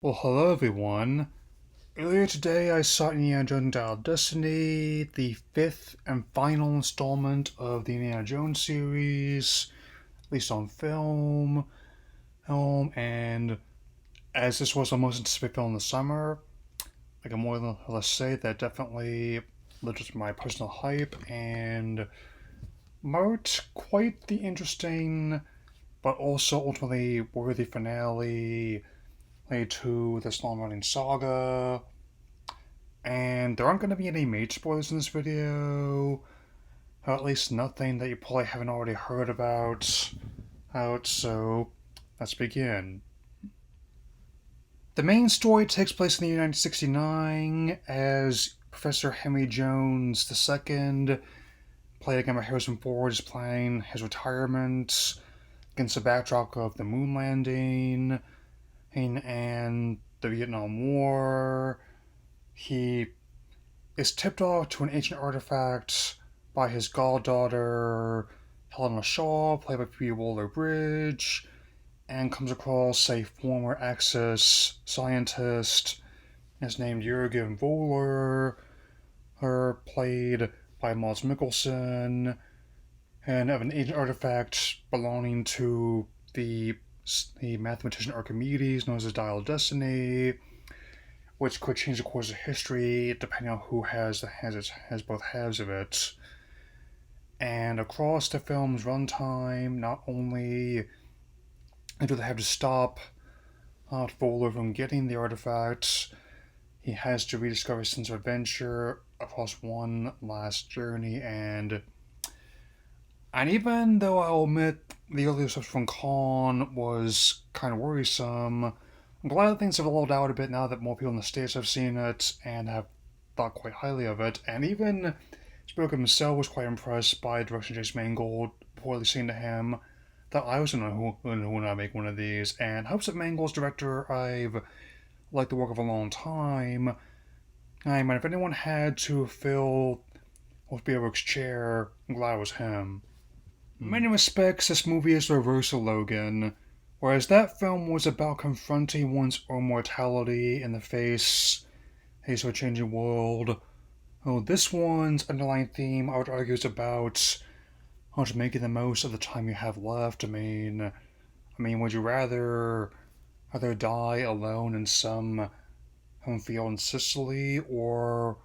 Well, hello everyone. Earlier today, I saw Indiana Jones and Dial of Destiny, the fifth and final installment of the Indiana Jones series, at least on and as this was the most anticipated film in the summer, I can more than less say that definitely lived up to my personal hype and marked quite the interesting, but also ultimately worthy finale to this long-running saga. And there aren't going to be any major spoilers in this video, or at least nothing that you probably haven't already heard about. So let's begin. The main story takes place in the year 1969 as Professor Henry Jones II, played again by Harrison Ford, is planning his retirement against the backdrop of the moon landing and the Vietnam War. He is tipped off to an ancient artifact by his goddaughter, Helena Shaw, played by Phoebe Waller-Bridge, and comes across a former Axis scientist is named Jurgen Voller, her played by Mads Mikkelsen, and of an ancient artifact belonging to the mathematician Archimedes, known as the Dial of Destiny, which could change the course of history depending on who has both halves of it. And across the film's runtime, not only do they have to stop Fuller from getting the artifact, he has to rediscover his sense of adventure across one last journey. And even though I'll admit the earlier stuff from Khan was kind of worrisome, I'm glad that things have lulled out a bit now that more people in the States have seen it and have thought quite highly of it. And even Spielberg himself was quite impressed by the direction James Mangold reportedly saying to him that I was going to make one of these, and hopes that Mangold's director I've liked the work of a long time. I mean, if anyone had to fill Spielberg's chair, I'm glad it was him. In many respects, this movie is the reverse of Logan. Whereas that film was about confronting one's own mortality in the face of a changing world, this one's underlying theme, I would argue, is about just making the most of the time you have left. Would you rather die alone in some home field in Sicily or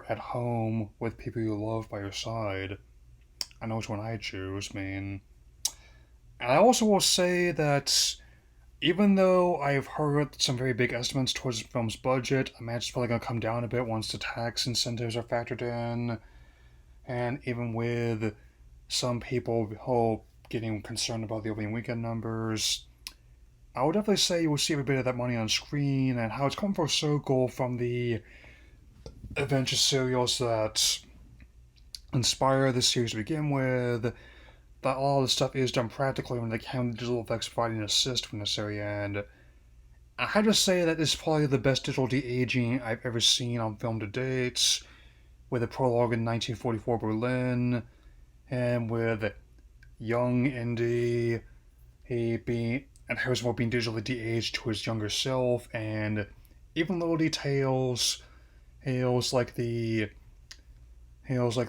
at home with people you love by your side? I know which one I choose. And I also will say that even though I've heard some very big estimates towards the film's budget, I imagine it's probably going to come down a bit once the tax incentives are factored in. And even with some people getting concerned about the opening weekend numbers, I would definitely say you will see every bit of that money on screen and how it's come full circle from the adventure serials that inspire the series to begin with, that all the stuff is done practically when they count digital effects providing an assist when necessary. And I have to say that this is probably the best digital de-aging I've ever seen on film to date, with a prologue in 1944 Berlin, and with young Indy and Harrison Ford being digitally de-aged to his younger self, and even little details like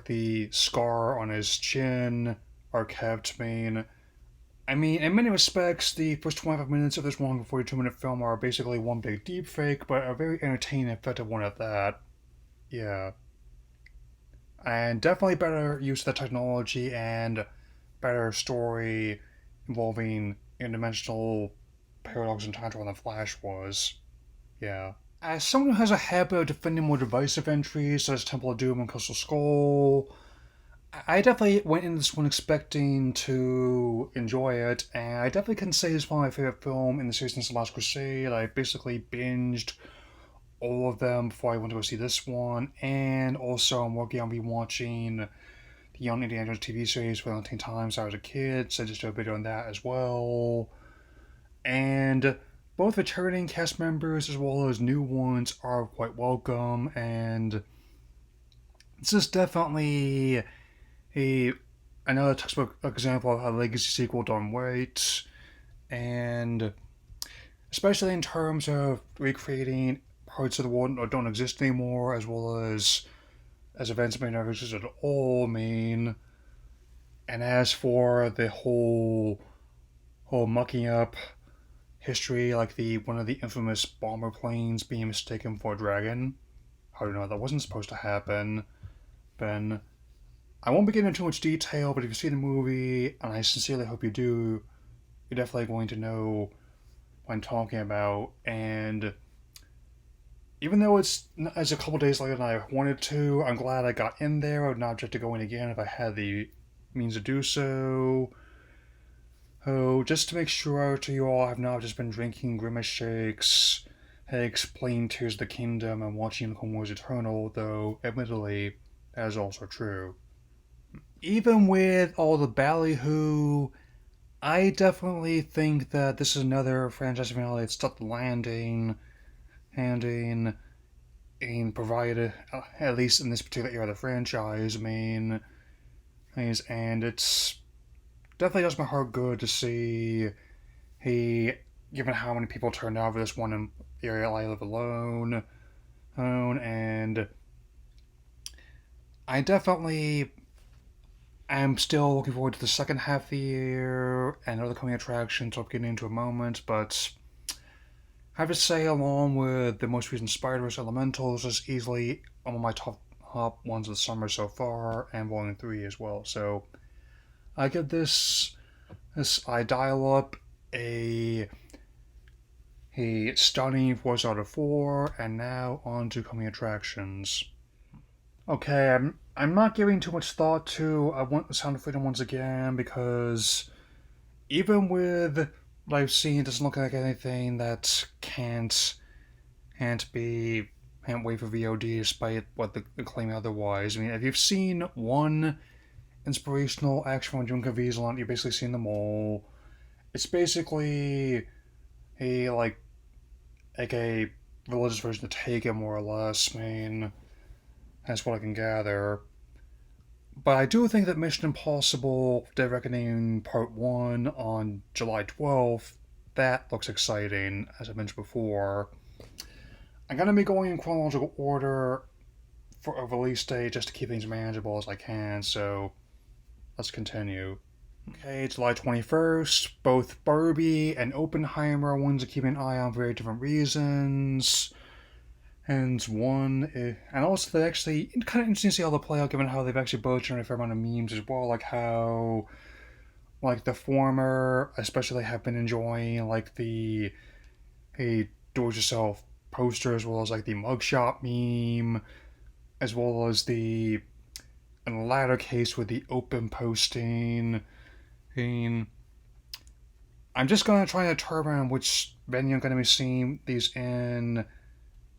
the scar on his chin are kept. In many respects, the first 25 minutes of this 142-minute film are basically one big deep fake, but a very entertaining and effective one at that. Yeah. And definitely better use of the technology and better story involving interdimensional paradox and time travel than Flash was. Yeah. As someone who has a habit of defending more divisive entries, such as Temple of Doom and Crystal Skull, I definitely went into this one expecting to enjoy it, and I definitely can say it's one of my favorite films in the series since The Last Crusade. I basically binged all of them before I went to go see this one, and also I'm working on rewatching the Young Indiana Jones TV series for the 19 times I was a kid, so I just did a video on that as well. And both returning cast members as well as new ones are quite welcome, and this is definitely a another textbook example of a legacy sequel done right. And especially in terms of recreating parts of the world that don't exist anymore, as well as events that may never exist at all. I mean, and as for the whole mucking up history, like the one of the infamous bomber planes being mistaken for a dragon, I don't know, that wasn't supposed to happen. Ben, I won't be getting into too much detail, but if you see the movie, and I sincerely hope you do, you're definitely going to know what I'm talking about. And even though it's a couple days later than I wanted to, I'm glad I got in there. I would not object to going again if I had the means to do so. Oh, just to make sure to you all, I've not just been drinking Grimace shakes, explained Tears of the Kingdom, and watching Clone Wars Eternal, though, admittedly, that is also true. Even with all the ballyhoo, I definitely think that this is another franchise finale that stuck the landing, and provided, at least in this particular era of the franchise, I mean, and it's definitely does my heart good to see he, given how many people turned out for this one in the area I live and I definitely am still looking forward to the second half of the year and other coming attractions I'll get into a moment, but I have to say, along with the most recent Spider-Verse Elementals, is easily one of my top ones of the summer so far, and Volume 3 as well. So I give I dial up a stunning 4 out of 4, and now on to coming attractions. Okay, I'm not giving too much thought to I want the Sound of Freedom once again because even with what I've seen, it doesn't look like anything that can't wait for VOD despite what the claim otherwise. I mean, if you've seen one inspirational action from Jun Caviezel, you've basically seen them all. It's basically a like a religious version of Taken, more or less. I mean, that's what I can gather. But I do think that Mission Impossible Dead Reckoning Part 1 on July 12th, that looks exciting, as I mentioned before. I'm going to be going in chronological order for a release date just to keep things manageable as I can, so let's continue. Okay, July 21st, both Barbie and Oppenheimer are ones to keep an eye on for very different reasons. And and also they actually kind of interesting to see how they play out, given how they've actually both generated a fair amount of memes as well, like how, like the former, especially have been enjoying like the "Hey, do it yourself" poster, as well as like the mugshot meme, as well as the in the latter case with the open posting. And I'm just gonna try to determine which venue I'm gonna be seeing these in,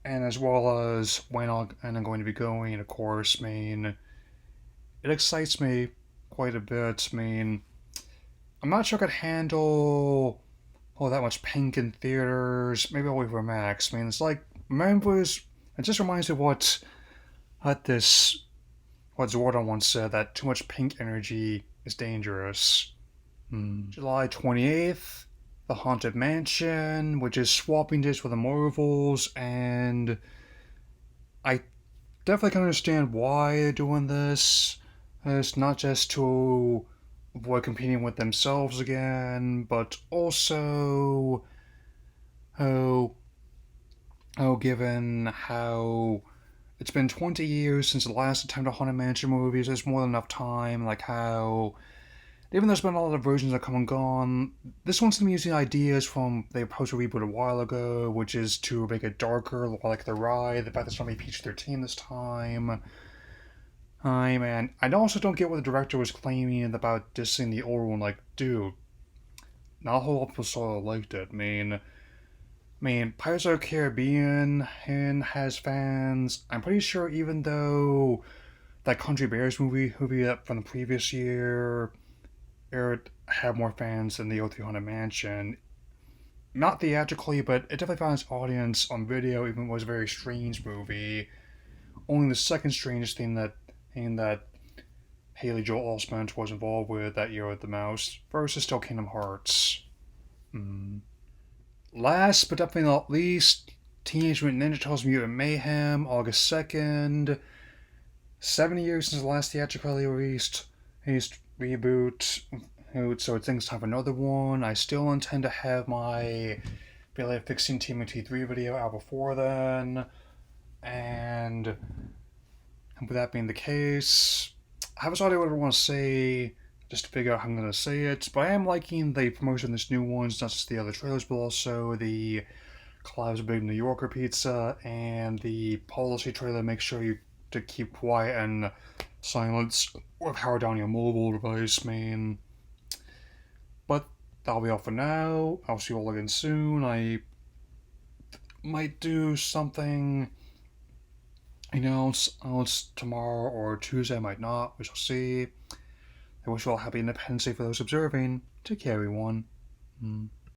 and as well as when I'm going to be going, of course. I mean, it excites me quite a bit. I mean, I'm not sure I could handle that much pink in theaters. Maybe I'll wait for Max. I mean, it's like, members, it just reminds me of what Zordon once said, that too much pink energy is dangerous. July 28th, The Haunted Mansion, which is swapping this with the Marvels, and I definitely can understand why they're doing this. It's not just to avoid competing with themselves again, but also, oh, given how it's been 20 years since the last attempt at Haunted Mansion movies, there's more than enough time, like how even though there's been a lot of versions that come and gone, this one's going to be using ideas from the post reboot a while ago, which is to make it darker, like the ride, the fact that it's not PG-13 this time. And I also don't get what the director was claiming about dissing the old one. Like, dude, not a whole lot of people liked it. Pirates of the Caribbean has fans. I'm pretty sure even though that Country Bears movie from the previous year it had more fans than the O300 Mansion. Not theatrically, but it definitely found its audience on video, even though it was a very strange movie. Only the second strangest thing that Haley Joel Osment was involved with that year with the Mouse. First is still Kingdom Hearts. last but definitely not least, Teenage Mutant Ninja Turtles Mutant Mayhem, August 2nd. 7 years since the last theatrically released reboot. So I think it's time for another one. I still intend to have my Billy Fixing Timothy 3 video out before then. And with that being the case, I have decided what I want to say just to figure out how I'm going to say it. But I am liking the promotion of this new ones, not just the other trailers, but also the collabs with Big New Yorker Pizza and the policy trailer. Make sure you to keep quiet and silence or power down your mobile device, man. But that'll be all for now. I'll see you all again soon. I might do something, it's tomorrow or Tuesday. I might not. We shall see. I wish you all happy Independence Day for those observing. Take care, everyone.